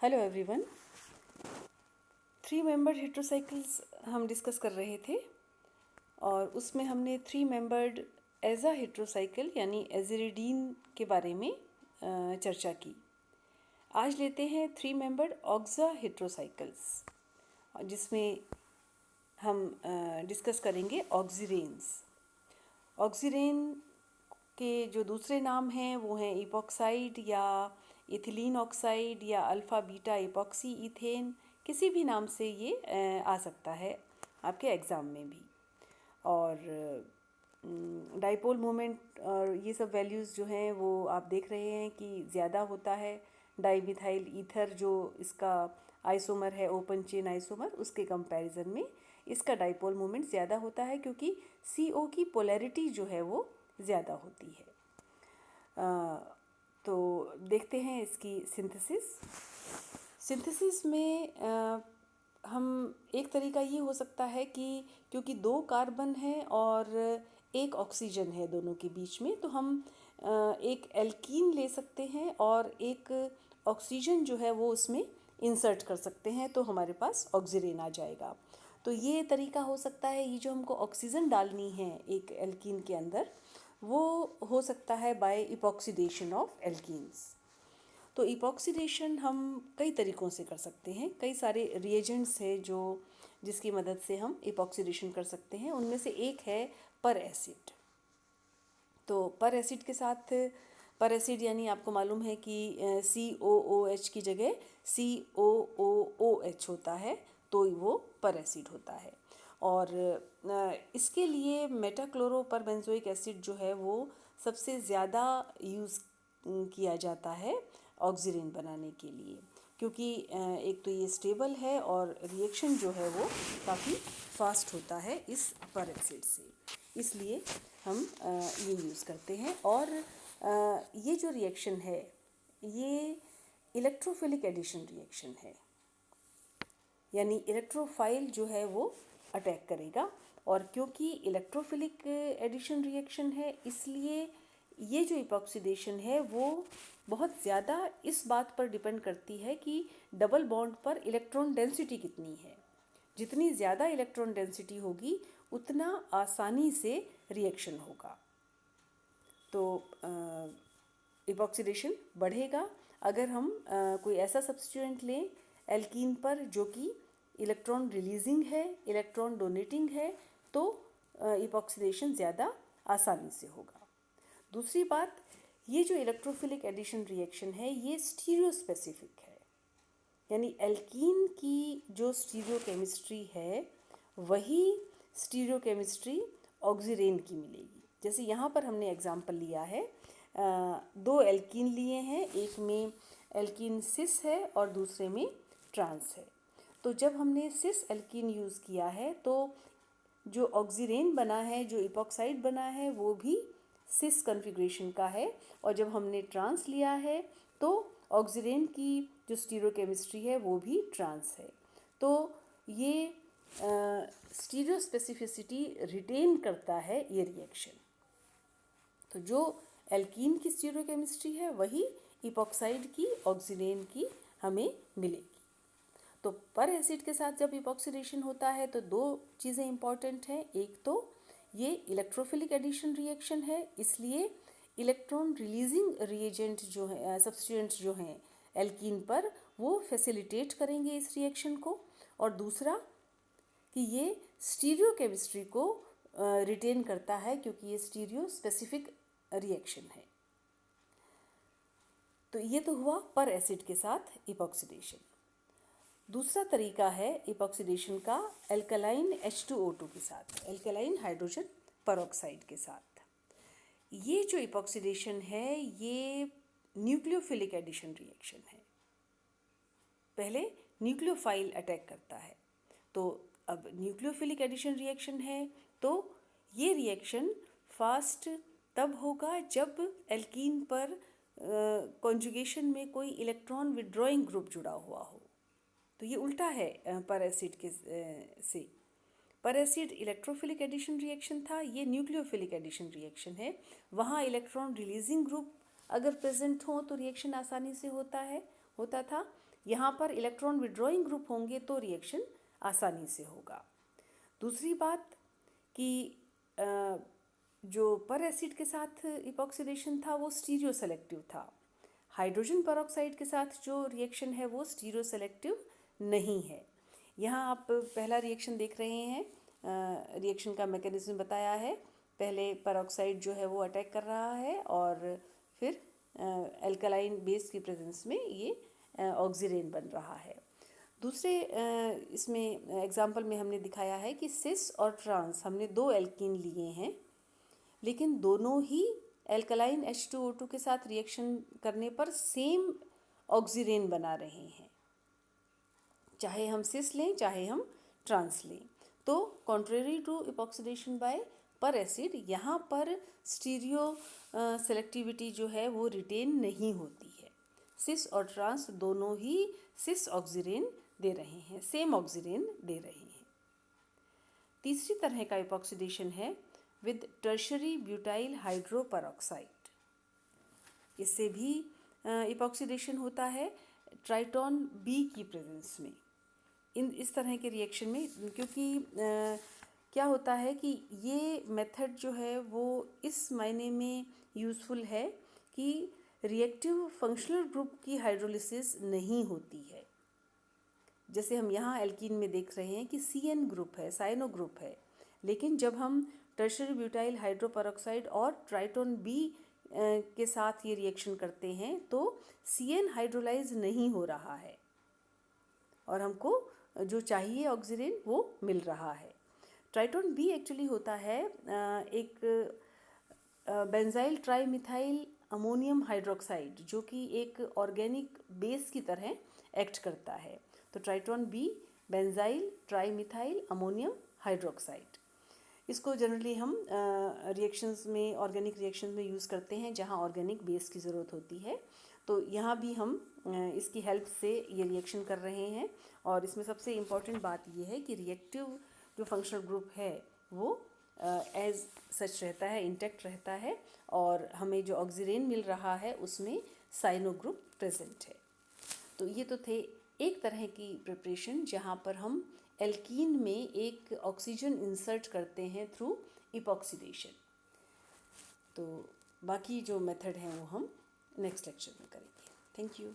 Hello everyone. 3 membered हेट्रोसाइकिल्स हम discuss कर रहे थे और उसमें हमने 3 मेंबर्ड एजा हेट्रोसाइकिल यानी एजिरिडीन के बारे में चर्चा की। आज लेते हैं 3 मेंबर्ड ऑक्सा हेट्रोसाइकिल्स जिसमें हम डिस्कस करेंगे ऑक्सीरेन्स। ऑक्सीरेन के जो दूसरे नाम हैं वो हैं इपॉक्साइड या इथिलीन ऑक्साइड या अल्फ़ा बीटा इपॉक्सी इथेन, किसी भी नाम से ये आ सकता है आपके एग्ज़ाम में भी। और डाइपोल मोमेंट और ये सब वैल्यूज़ जो हैं वो आप देख रहे हैं कि ज़्यादा होता है डाइमिथाइल ईथर, जो इसका आइसोमर है ओपन चेन आइसोमर, उसके कंपैरिजन में इसका डाइपोल मोमेंट ज़्यादा होता है क्योंकि CO की पोलैरिटी जो है वो ज़्यादा होती है। तो देखते हैं इसकी सिंथेसिस में हम एक तरीका ये हो सकता है कि क्योंकि 2 कार्बन हैं और एक ऑक्सीजन है दोनों के बीच में, तो हम एक एल्कीन ले सकते हैं और एक ऑक्सीजन जो है वो उसमें इंसर्ट कर सकते हैं, तो हमारे पास ऑक्सीरेन आ जाएगा। तो ये तरीका हो सकता है, ये जो हमको ऑक्सीजन डालनी है एक एल्कीन के अंदर, वो हो सकता है बाय इपॉक्सीडेशन ऑफ एल्कीन्स। तो इपॉक्सीडेशन हम कई तरीक़ों से कर सकते हैं, कई सारे रिएजेंट्स हैं जो जिसकी मदद से हम इपॉक्सीडेशन कर सकते हैं। उनमें से एक है पर एसिड। तो पर एसिड के साथ, पर एसिड यानी आपको मालूम है कि COOH की जगह COOOH होता है, तो वो पर एसिड होता है। और इसके लिए मेटाक्लोरोपरबेंजोइक एसिड जो है वो सबसे ज़्यादा यूज़ किया जाता है ऑक्सीरेन बनाने के लिए, क्योंकि एक तो ये स्टेबल है और रिएक्शन जो है वो काफ़ी फास्ट होता है इस पर एसिड से, इसलिए हम ये यूज़ करते हैं। और ये जो रिएक्शन है ये इलेक्ट्रोफिलिक एडिशन रिएक्शन है, यानी इलेक्ट्रोफाइल जो है वो अटैक करेगा। और क्योंकि इलेक्ट्रोफिलिक एडिशन रिएक्शन है, इसलिए ये जो इपॉक्सीडेशन है वो बहुत ज़्यादा इस बात पर डिपेंड करती है कि डबल बॉन्ड पर इलेक्ट्रॉन डेंसिटी कितनी है। जितनी ज़्यादा इलेक्ट्रॉन डेंसिटी होगी उतना आसानी से रिएक्शन होगा, तो इपॉक्सीडेशन बढ़ेगा। अगर हम कोई ऐसा सब्स्टिट्यूएंट लें एल्कीन पर जो कि इलेक्ट्रॉन रिलीजिंग है, इलेक्ट्रॉन डोनेटिंग है, तो इपॉक्सीडेशन ज़्यादा आसानी से होगा। दूसरी बात, ये जो इलेक्ट्रोफिलिक एडिशन रिएक्शन है ये स्टीरियो स्पेसिफिक है, यानी एल्कीन की जो स्टीरियो केमिस्ट्री है वही स्टीरियो केमिस्ट्री ऑक्सीरेन की मिलेगी। जैसे यहाँ पर हमने एग्जाम्पल लिया है, 2 एल्कीन लिए हैं, एक में एल्कीन सिस है और दूसरे में ट्रांस है। तो जब हमने सिस एल्कीन यूज़ किया है तो जो ऑक्सीरेन बना है, जो इपॉक्साइड बना है, वो भी सिस कॉन्फ़िगरेशन का है। और जब हमने ट्रांस लिया है तो ऑक्सीरेन की जो स्टीरियोकेमिस्ट्री है वो भी ट्रांस है। तो ये स्टीरियो स्पेसिफिसिटी रिटेन करता है ये रिएक्शन। तो जो एल्कीन की स्टीरियोकेमिस्ट्री है वही इपॉक्साइड की, ऑक्सीरेन की हमें मिलेगी। तो पर एसिड के साथ जब इपॉक्सीडेशन होता है तो 2 चीज़ें इंपॉर्टेंट हैं। एक तो ये इलेक्ट्रोफिलिक एडिशन रिएक्शन है, इसलिए इलेक्ट्रॉन रिलीजिंग रिएजेंट जो है, सब्स्टिट्यूएंट्स जो हैं एल्कीन पर, वो फैसिलिटेट करेंगे इस रिएक्शन को। और दूसरा कि ये स्टीरियो केमिस्ट्री को रिटेन करता है क्योंकि ये स्टीरियो स्पेसिफिक रिएक्शन है। तो ये तो हुआ पर एसिड के साथ इपॉक्सीडेशन। दूसरा तरीका है इपॉक्सीडेशन का एल्कलाइन H2O2 के साथ, एल्कलाइन हाइड्रोजन परऑक्साइड के साथ। ये जो इपॉक्सीडेशन है ये न्यूक्लियोफिलिक एडिशन रिएक्शन है। पहले न्यूक्लियोफाइल अटैक करता है, तो अब न्यूक्लियोफिलिक एडिशन रिएक्शन है तो ये रिएक्शन फास्ट तब होगा जब एल्कीन पर कॉन्जुगेशन में कोई इलेक्ट्रॉन विड्रॉइंग ग्रुप जुड़ा हुआ हो। तो ये उल्टा है पर एसिड के से। पर एसिड इलेक्ट्रोफिलिक एडिशन रिएक्शन था, ये न्यूक्लियोफिलिक एडिशन रिएक्शन है। वहाँ इलेक्ट्रॉन रिलीजिंग ग्रुप अगर प्रेजेंट हो तो रिएक्शन आसानी से होता है, होता था। यहाँ पर इलेक्ट्रॉन विड्रॉइंग ग्रुप होंगे तो रिएक्शन आसानी से होगा। दूसरी बात कि जो पर एसिड के साथ इपॉक्सीडेशन था वो स्टीरियो सेलेक्टिव था। हाइड्रोजन पेरोक्साइड के साथ जो रिएक्शन है वो स्टीरियो सेलेक्टिव नहीं है। यहाँ आप पहला रिएक्शन देख रहे हैं, रिएक्शन का मैकेनिज्म बताया है। पहले पेरोक्साइड जो है वो अटैक कर रहा है और फिर एल्कलाइन बेस की प्रेजेंस में ये ऑक्सीरेन बन रहा है। दूसरे इसमें एग्जाम्पल में हमने दिखाया है कि सिस और ट्रांस, हमने दो एल्कीन लिए हैं लेकिन दोनों ही एल्कलाइन H2O2 के साथ रिएक्शन करने पर सेम ऑक्सीरेन बना रहे हैं, चाहे हम सिस लें चाहे हम ट्रांस लें। तो कॉन्ट्रेरी टू इपॉक्सीडेशन बाय पर एसिड, यहाँ पर स्टीरियो सेलेक्टिविटी जो है वो रिटेन नहीं होती है। सिस और ट्रांस दोनों ही सिस ऑक्सीरेन दे रहे हैं, सेम ऑक्सीरेन दे रहे हैं। तीसरी तरह का इपॉक्सीडेशन है विद टर्शरी ब्यूटाइल हाइड्रोपेरोक्साइड। इससे भी इपॉक्सीडेशन होता है ट्राइटोन बी की प्रेजेंस में। इस तरह के रिएक्शन में, क्योंकि क्या होता है कि ये मेथड जो है वो इस मायने में यूज़फुल है कि रिएक्टिव फंक्शनल ग्रुप की हाइड्रोलिसिस नहीं होती है। जैसे हम यहाँ एल्कीन में देख रहे हैं कि CN ग्रुप है, साइनो ग्रुप है, लेकिन जब हम टर्शरी ब्यूटाइल हाइड्रोपेरोक्साइड और ट्राइटोन बी के साथ ये रिएक्शन करते हैं तो CN हाइड्रोलाइज नहीं हो रहा है और हमको जो चाहिए ऑक्सीजन वो मिल रहा है। ट्राइटोन बी एक्चुअली होता है एक बेंजाइल ट्राईमिथाइल अमोनियम हाइड्रोक्साइड, जो कि एक ऑर्गेनिक बेस की तरह एक्ट करता है। तो Triton B benzyl trimethyl ammonium hydroxide, इसको जनरली हम रिएक्शंस में, ऑर्गेनिक रिएक्शंस में यूज़ करते हैं जहाँ ऑर्गेनिक बेस की ज़रूरत होती है। तो यहाँ भी हम इसकी हेल्प से ये रिएक्शन कर रहे हैं। और इसमें सबसे इम्पॉर्टेंट बात ये है कि रिएक्टिव जो फंक्शनल ग्रुप है वो एज सच रहता है, इंटैक्ट रहता है, और हमें जो ऑक्सीजन मिल रहा है उसमें साइनो ग्रुप प्रेजेंट है। तो ये तो थे एक तरह की प्रिपरेशन जहाँ पर हम एल्कीन में एक ऑक्सीजन इंसर्ट करते हैं थ्रू इपॉक्सीडेशन। तो बाकी जो मेथड हैं वो हम नेक्स्ट लेक्चर में करेंगे। Thank you.